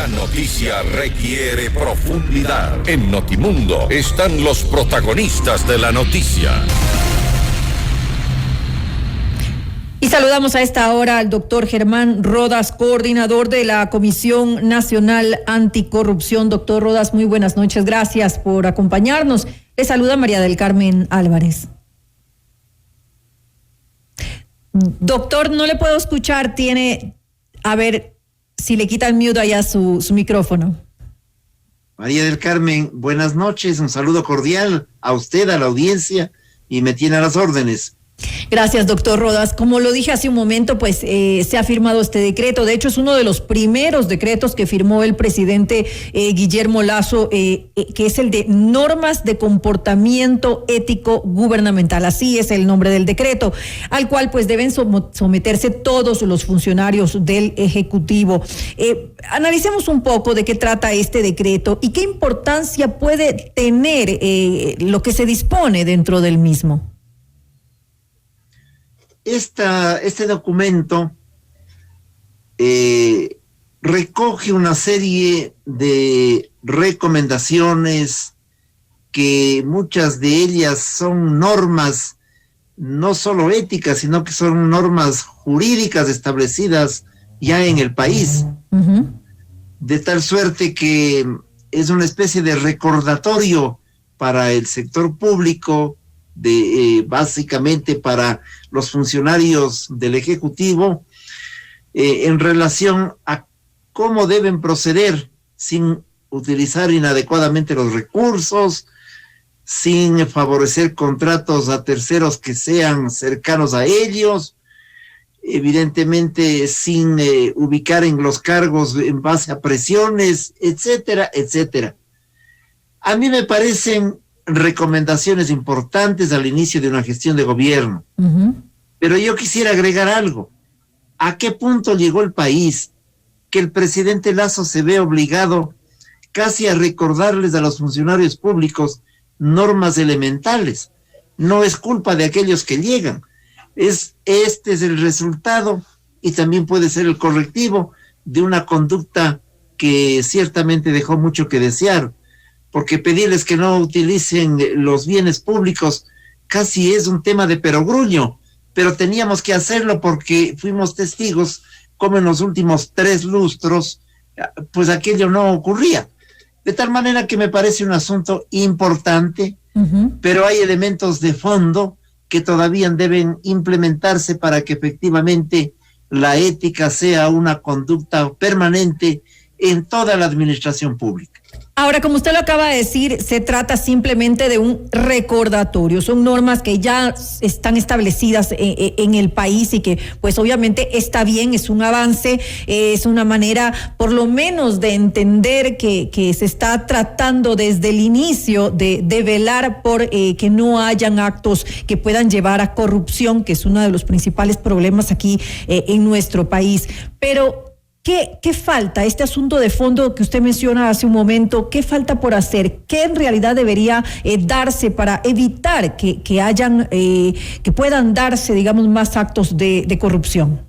La noticia requiere profundidad. En Notimundo están los protagonistas de la noticia. Y saludamos a esta hora al doctor Germán Rodas, coordinador de la Comisión Nacional Anticorrupción. Doctor Rodas, muy buenas noches. Gracias por acompañarnos. Le saluda María del Carmen Álvarez. Doctor, no le puedo escuchar. A ver si le quita el mute allá su micrófono. María del Carmen, buenas noches. Un saludo cordial a usted, a la audiencia, y me tiene a las órdenes. Gracias, doctor Rodas. Como lo dije hace un momento, pues se ha firmado este decreto. De hecho, es uno de los primeros decretos que firmó el presidente Guillermo Lasso, que es el de normas de comportamiento ético gubernamental. Así es el nombre del decreto, al cual pues deben someterse todos los funcionarios del Ejecutivo. Analicemos un poco de qué trata este decreto y qué importancia puede tener lo que se dispone dentro del mismo. Este documento recoge una serie de recomendaciones que muchas de ellas son normas no solo éticas, sino que son normas jurídicas establecidas ya en el país. Uh-huh. De tal suerte que es una especie de recordatorio para el sector público, básicamente para los funcionarios del Ejecutivo, en relación a cómo deben proceder sin utilizar inadecuadamente los recursos, sin favorecer contratos a terceros que sean cercanos a ellos, evidentemente sin ubicar en los cargos en base a presiones, etcétera, etcétera. A mí me parecen recomendaciones importantes al inicio de una gestión de gobierno. Uh-huh. Pero yo quisiera agregar algo. ¿A qué punto llegó el país que el presidente Lasso se ve obligado casi a recordarles a los funcionarios públicos normas elementales? No es culpa de aquellos que llegan. Este es el resultado y también puede ser el correctivo de una conducta que ciertamente dejó mucho que desear. Porque pedirles que no utilicen los bienes públicos casi es un tema de perogrullo, pero teníamos que hacerlo porque fuimos testigos como en los últimos 3 lustros, pues aquello no ocurría. De tal manera que me parece un asunto importante, uh-huh, pero hay elementos de fondo que todavía deben implementarse para que efectivamente la ética sea una conducta permanente en toda la administración pública. Ahora, como usted lo acaba de decir, se trata simplemente de un recordatorio. Son normas que ya están establecidas en el país y que pues obviamente está bien, es un avance, es una manera por lo menos de entender que se está tratando desde el inicio de velar por que no hayan actos que puedan llevar a corrupción, que es uno de los principales problemas aquí en nuestro país. Pero ¿qué falta? Este asunto de fondo que usted menciona hace un momento, ¿qué falta por hacer? ¿Qué en realidad debería darse para evitar que puedan darse, digamos, más actos de corrupción?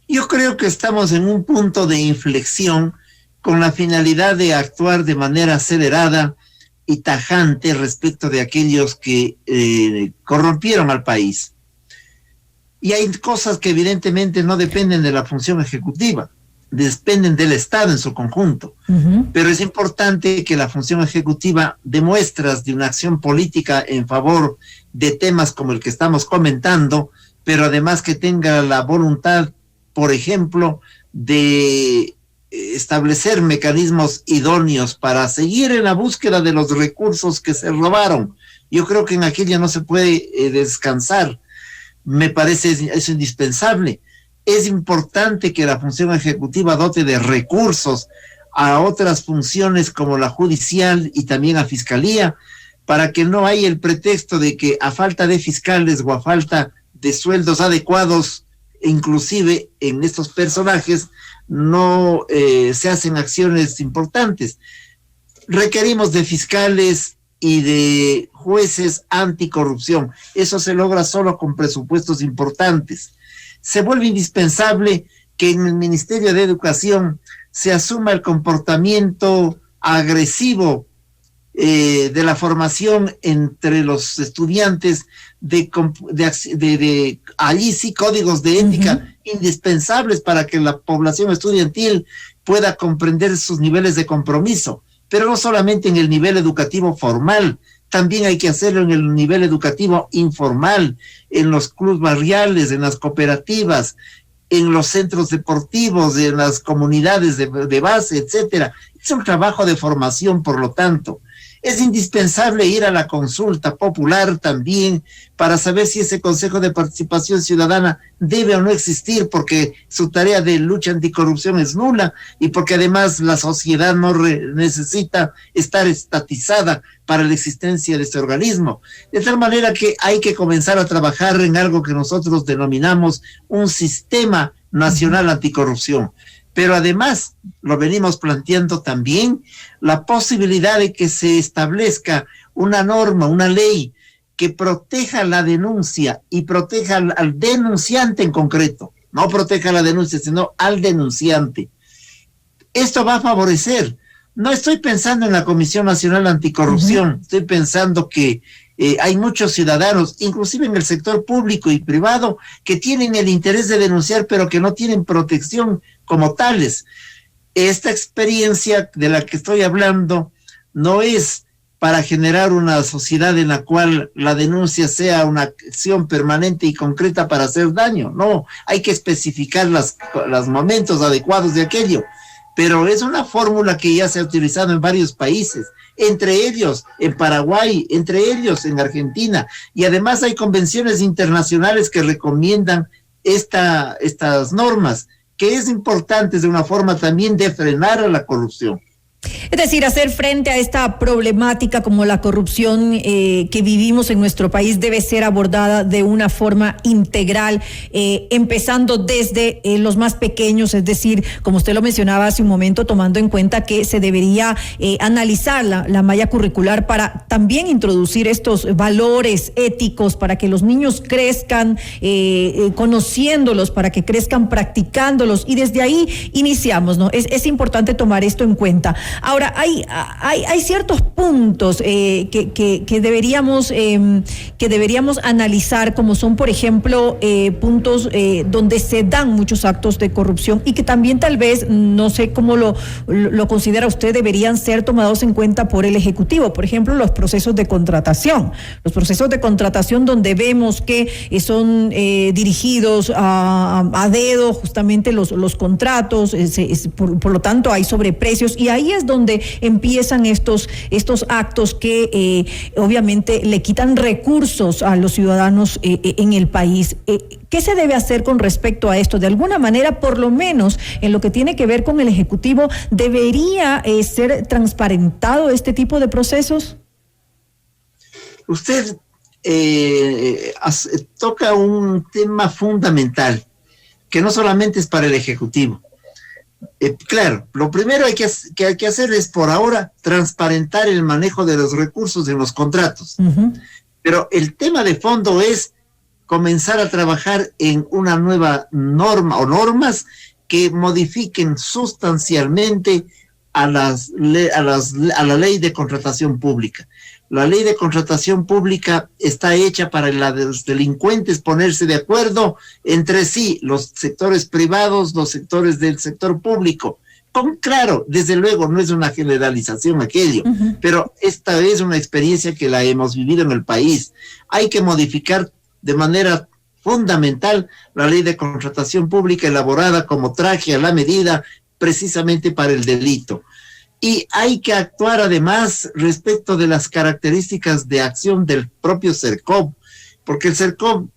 Yo creo que estamos en un punto de inflexión con la finalidad de actuar de manera acelerada y tajante respecto de aquellos que corrompieron al país. Y hay cosas que evidentemente no dependen de la función ejecutiva, dependen del Estado en su conjunto. Uh-huh. Pero es importante que la función ejecutiva dé muestras de una acción política en favor de temas como el que estamos comentando, pero además que tenga la voluntad, por ejemplo, de establecer mecanismos idóneos para seguir en la búsqueda de los recursos que se robaron. Yo creo que en aquello no se puede descansar. Me parece es indispensable. Es importante que la función ejecutiva dote de recursos a otras funciones como la judicial y también a fiscalía, para que no haya el pretexto de que a falta de fiscales o a falta de sueldos adecuados, inclusive en estos personajes, no se hacen acciones importantes. Requerimos de fiscales y de jueces anticorrupción. Eso se logra solo con presupuestos importantes. Se vuelve indispensable que en el Ministerio de Educación se asuma el comportamiento agresivo de la formación entre los estudiantes, de allí sí códigos de ética indispensables para que la población estudiantil pueda comprender sus niveles de compromiso, pero no solamente en el nivel educativo formal, también hay que hacerlo en el nivel educativo informal, en los clubes barriales, en las cooperativas, en los centros deportivos, en las comunidades de base, etcétera. Es un trabajo de formación, por lo tanto. Es indispensable ir a la consulta popular también para saber si ese Consejo de Participación Ciudadana debe o no existir, porque su tarea de lucha anticorrupción es nula y porque además la sociedad no necesita estar estatizada para la existencia de este organismo. De tal manera que hay que comenzar a trabajar en algo que nosotros denominamos un sistema nacional anticorrupción. Pero además, lo venimos planteando también, la posibilidad de que se establezca una norma, una ley que proteja la denuncia y proteja al denunciante en concreto. No proteja la denuncia, sino al denunciante. Esto va a favorecer. No estoy pensando en la Comisión Nacional Anticorrupción, estoy pensando que hay muchos ciudadanos, inclusive en el sector público y privado, que tienen el interés de denunciar, pero que no tienen protección como tales. Esta experiencia de la que estoy hablando no es para generar una sociedad en la cual la denuncia sea una acción permanente y concreta para hacer daño. No, hay que especificar los momentos adecuados de aquello. Pero es una fórmula que ya se ha utilizado en varios países, entre ellos en Paraguay, entre ellos en Argentina, y además hay convenciones internacionales que recomiendan estas normas, que es importante de una forma también de frenar a la corrupción. Es decir, hacer frente a esta problemática como la corrupción que vivimos en nuestro país debe ser abordada de una forma integral, empezando desde los más pequeños, es decir, como usted lo mencionaba hace un momento, tomando en cuenta que se debería analizar la malla curricular para también introducir estos valores éticos para que los niños crezcan conociéndolos, para que crezcan practicándolos, y desde ahí iniciamos, ¿no? Es importante tomar esto en cuenta. Ahora, hay ciertos puntos que deberíamos analizar, como son, por ejemplo, puntos donde se dan muchos actos de corrupción y que también tal vez, no sé cómo lo considera usted, deberían ser tomados en cuenta por el Ejecutivo. Por ejemplo, los procesos de contratación. Los procesos de contratación donde vemos que son dirigidos a dedo justamente los contratos, por lo tanto hay sobreprecios, y ahí es donde empiezan estos actos que obviamente le quitan recursos a los ciudadanos en el país. ¿Qué se debe hacer con respecto a esto? De alguna manera, por lo menos en lo que tiene que ver con el Ejecutivo, ¿debería ser transparentado este tipo de procesos? Usted toca un tema fundamental, que no solamente es para el Ejecutivo. Claro, lo primero que hay que hacer es, por ahora, transparentar el manejo de los recursos en los contratos. Pero el tema de fondo es comenzar a trabajar en una nueva norma o normas que modifiquen sustancialmente a la ley de contratación pública. La ley de contratación pública está hecha para los delincuentes ponerse de acuerdo entre sí, los sectores privados, los sectores del sector público. Claro, desde luego no es una generalización aquello, pero esta es una experiencia que la hemos vivido en el país. Hay que modificar de manera fundamental la ley de contratación pública elaborada como traje a la medida precisamente para el delito. Y hay que actuar además respecto de las características de acción del propio CERCOP, porque el CERCOP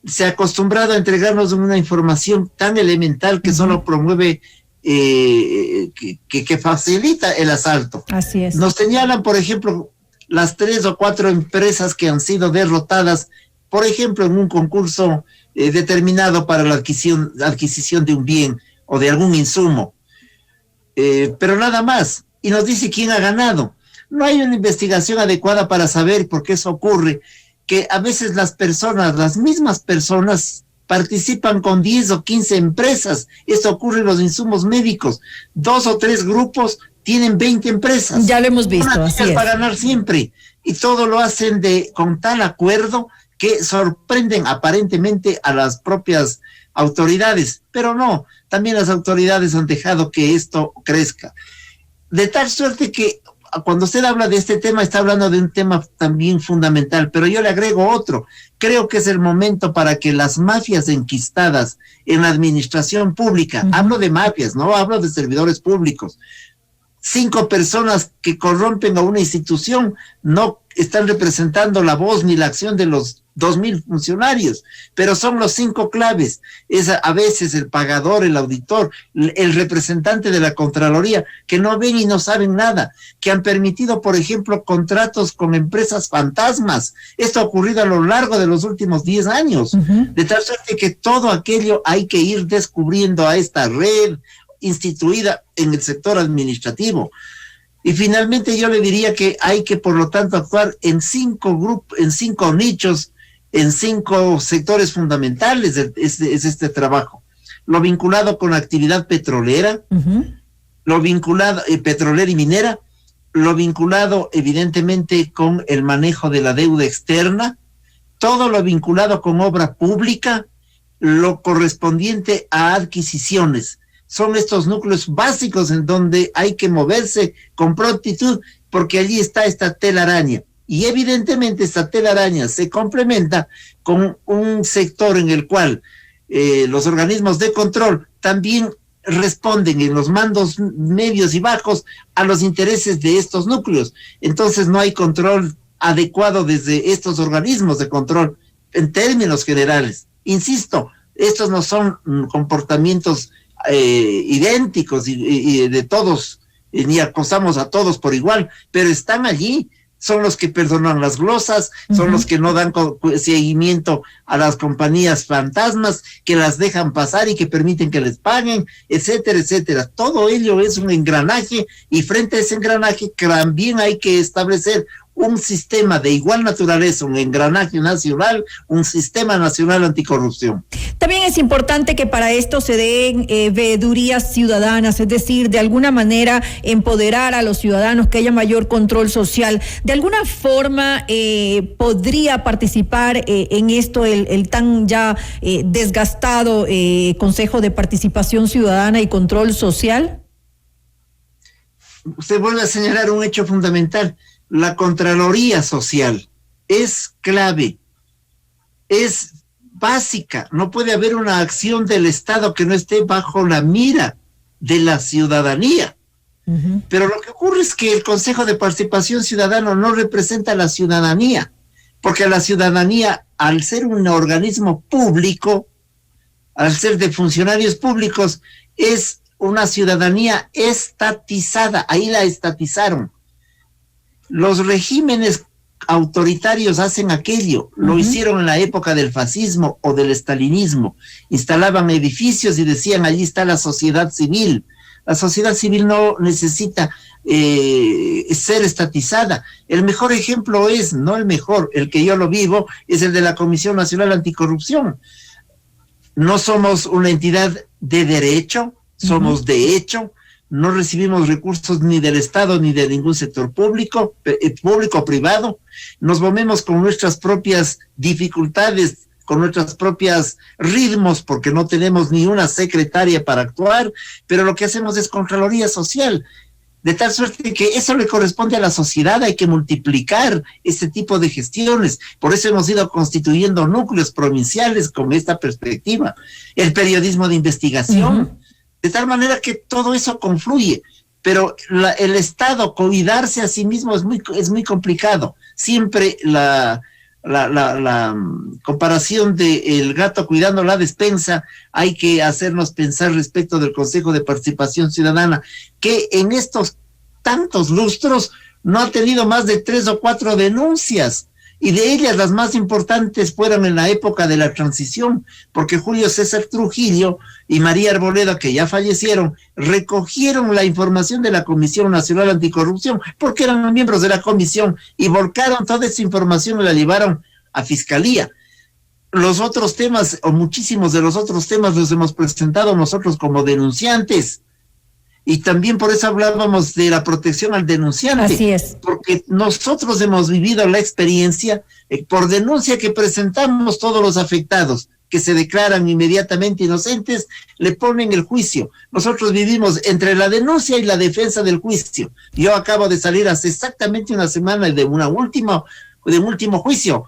se ha acostumbrado a entregarnos una información tan elemental que solo promueve, que facilita el asalto. Así es. Nos señalan, por ejemplo, las 3 o 4 empresas que han sido derrotadas, por ejemplo, en un concurso determinado para la adquisición de un bien o de algún insumo. Pero nada más, y nos dice quién ha ganado. No hay una investigación adecuada para saber por qué eso ocurre, que a veces las mismas personas participan con 10 o 15 empresas. Esto ocurre en los insumos médicos. 2 o 3 grupos tienen 20 empresas. Ya lo hemos visto, así es. Para ganar siempre. Y todo lo hacen con tal acuerdo que sorprenden aparentemente a las propias autoridades. Pero no, también las autoridades han dejado que esto crezca. De tal suerte que cuando usted habla de este tema, está hablando de un tema también fundamental, pero yo le agrego otro. Creo que es el momento para que las mafias enquistadas en la administración pública, hablo de mafias, no hablo de servidores públicos, 5 personas que corrompen a una institución no están representando la voz ni la acción de los 2,000 funcionarios, pero son los 5 claves. Es a veces el pagador, el auditor, el representante de la Contraloría, que no ven y no saben nada, que han permitido, por ejemplo, contratos con empresas fantasmas. Esto ha ocurrido a lo largo de los últimos 10 años, de tal suerte que todo aquello hay que ir descubriendo a esta red instituida en el sector administrativo. Y finalmente yo le diría que hay que, por lo tanto, actuar en 5 grupos, en 5 nichos, en 5 sectores fundamentales es este trabajo. Lo vinculado con la actividad petrolera, lo vinculado, petrolera y minera, lo vinculado evidentemente con el manejo de la deuda externa, todo lo vinculado con obra pública, lo correspondiente a adquisiciones. Son estos núcleos básicos en donde hay que moverse con prontitud, porque allí está esta telaraña. Y evidentemente esta telaraña se complementa con un sector en el cual los organismos de control también responden en los mandos medios y bajos a los intereses de estos núcleos. Entonces no hay control adecuado desde estos organismos de control en términos generales. Insisto, estos no son comportamientos idénticos y de todos, ni acosamos a todos por igual, pero están allí. Son los que perdonan las glosas, son los que no dan seguimiento a las compañías fantasmas, que las dejan pasar y que permiten que les paguen, etcétera, etcétera. Todo ello es un engranaje, y frente a ese engranaje también hay que establecer un sistema de igual naturaleza, un engranaje nacional, un sistema nacional anticorrupción. También es importante que para esto se den veedurías ciudadanas, es decir, de alguna manera empoderar a los ciudadanos, que haya mayor control social. ¿De alguna forma podría participar en esto el tan ya desgastado Consejo de Participación Ciudadana y Control Social? Usted vuelve a señalar un hecho fundamental. La Contraloría Social es clave, es básica. No puede haber una acción del Estado que no esté bajo la mira de la ciudadanía. Pero lo que ocurre es que el Consejo de Participación Ciudadana no representa a la ciudadanía, porque a la ciudadanía, al ser un organismo público, al ser de funcionarios públicos, es una ciudadanía estatizada. Ahí la estatizaron. Los regímenes autoritarios hacen aquello, lo hicieron en la época del fascismo o del estalinismo. Instalaban edificios y decían, allí está la sociedad civil. La sociedad civil no necesita ser estatizada. El mejor ejemplo es, no el mejor, el que yo lo vivo, es el de la Comisión Nacional Anticorrupción. No somos una entidad de derecho, somos de hecho. No recibimos recursos ni del Estado ni de ningún sector público o privado. Nos movemos con nuestras propias dificultades, con nuestros propios ritmos, porque no tenemos ni una secretaria para actuar, pero lo que hacemos es Contraloría Social, de tal suerte que eso le corresponde a la sociedad. Hay que multiplicar este tipo de gestiones. Por eso hemos ido constituyendo núcleos provinciales con esta perspectiva. El periodismo de investigación, de tal manera que todo eso confluye, pero el Estado cuidarse a sí mismo es muy complicado. Siempre la comparación de el gato cuidando la despensa hay que hacernos pensar respecto del Consejo de Participación Ciudadana, que en estos tantos lustros no ha tenido más de 3 o 4 denuncias. Y de ellas las más importantes fueron en la época de la transición, porque Julio César Trujillo y María Arboleda, que ya fallecieron, recogieron la información de la Comisión Nacional Anticorrupción, porque eran miembros de la comisión, y volcaron toda esa información y la llevaron a Fiscalía. los otros temas, o muchísimos de los otros temas, los hemos presentado nosotros como denunciantes. Y también por eso hablábamos de la protección al denunciante. Así es. Porque nosotros hemos vivido la experiencia, por denuncia que presentamos todos los afectados, que se declaran inmediatamente inocentes, le ponen el juicio. Nosotros vivimos entre la denuncia y la defensa del juicio. Yo acabo de salir hace exactamente una semana de un último juicio,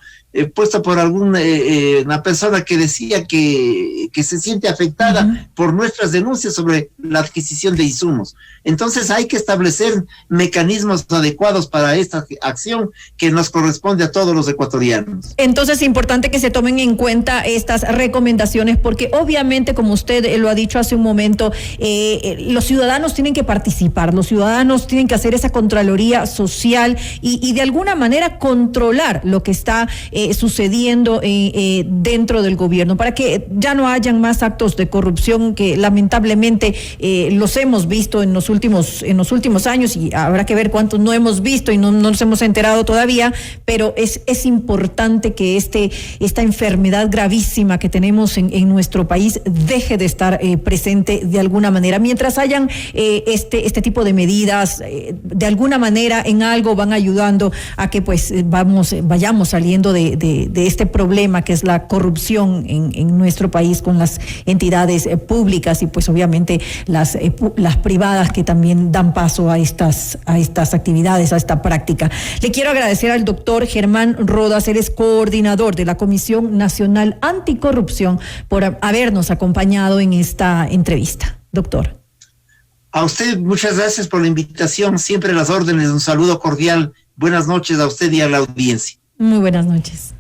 puesto por una persona que decía que se siente afectada por nuestras denuncias sobre la adquisición de insumos. Entonces hay que establecer mecanismos adecuados para esta acción que nos corresponde a todos los ecuatorianos. Entonces es importante que se tomen en cuenta estas recomendaciones porque obviamente, como usted lo ha dicho hace un momento, los ciudadanos tienen que participar, los ciudadanos tienen que hacer esa contraloría social y de alguna manera controlar lo que está sucediendo dentro del gobierno, para que ya no hayan más actos de corrupción que lamentablemente los hemos visto en los últimos años, y habrá que ver cuántos no hemos visto y no nos hemos enterado todavía, pero es importante que esta enfermedad gravísima que tenemos en nuestro país deje de estar presente de alguna manera. Mientras hayan este tipo de medidas, de alguna manera en algo van ayudando a que pues vayamos saliendo de este problema que es la corrupción en nuestro país con las entidades públicas y pues obviamente las privadas que también dan paso a estas actividades, a esta práctica. Le quiero agradecer al doctor Germán Rodas, él es coordinador de la Comisión Nacional Anticorrupción, por habernos acompañado en esta entrevista. Doctor. A usted, muchas gracias por la invitación, siempre las órdenes, un saludo cordial, buenas noches a usted y a la audiencia. Muy buenas noches.